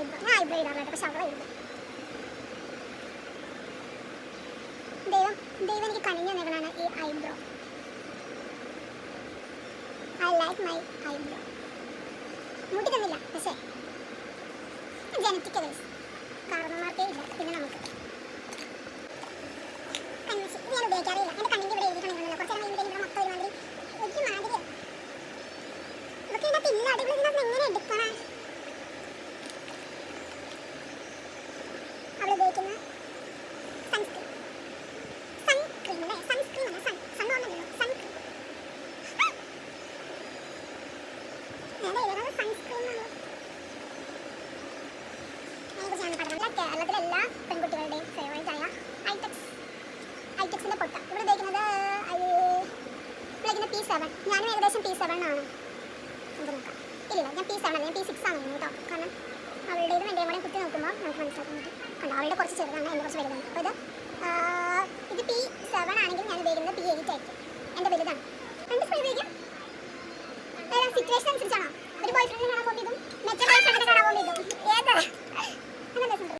Eyebrow. ഞാൻ eyebrow ഇടാറുണ്ട്, പക്ഷെ അവളെ ഇടുന്നു. ദൈവം എനിക്ക് കനിഞ്ഞു തന്നേക്കണാണ് ഈ eyebrow. I like my eyebrow. മുടി തന്നില്ല, പക്ഷേ ജനറ്റിക് വൈസ് കാരണന്മാർക്കേ ഇല്ല. പിന്നെ നമുക്ക് കൺവെൻഷൻ ഞാൻ ഉപയോഗിക്കാറില്ല. എൻ്റെ കണ്ണിൻ്റെ ഇവിടെ എഴുതിയിട്ടുണ്ടെങ്കിൽ കുറച്ച് നേരം ഇവിടെ മൊത്തം ഒരുമാതിരി ഒരു മാതിരി ഇതൊക്കെ ഇതിനകത്ത് ഇല്ല. അടിപൊളി ഇതിനകത്ത് എങ്ങനെ എടുക്കണേ? അവൾ ഉപയോഗിക്കുന്ന സൺസ്ക്രീൻ അല്ലേ? സൺസ്ക്രീൻ അല്ല, സൺസ്ക്രീൻ കേരളത്തിലെ എല്ലാ പെൺകുട്ടികളുടെയും ഫേവറേറ്റ് ആയ ഐറ്റക്സിന്റെ പൊട്ട ഇവിടെ ഉപയോഗിക്കുന്നത് P7. ഞാനും ഏകദേശം P7 ആണ്. നോക്കാം. ഇല്ല, ഞാൻ P7 അല്ല, ഞാൻ P6 ആണ് കേട്ടോ. കാരണം അവളുടേതും എൻ്റെ കൂടെ കുത്തി നോക്കുമ്പോൾ നമുക്ക് മനസ്സിലാക്കാൻ പറ്റും. കണ്ടോ, അവളുടെ കുറച്ച് ചെറുതാണ്, എൻ്റെ കുറച്ച് വലുതാണ്. അപ്പോൾ ഇത് P7 ആണെങ്കിൽ ഞാൻ ഉപയോഗിക്കുന്നത് P8 ആയിരിക്കും. എൻ്റെ വലുതാണ്. രണ്ട് സ്പ്രേ ഉപയോഗിക്കും. സിറ്റുവേഷൻ അനുസരിച്ചാണോ? ഒരു ബോയ് ഫ്രണ്ടിനെ കാണാൻ പോകുന്നതും മറ്റേ ബോയ് ഫ്രണ്ടിനെ കാണാൻ പോകുന്നതും ഏതാ?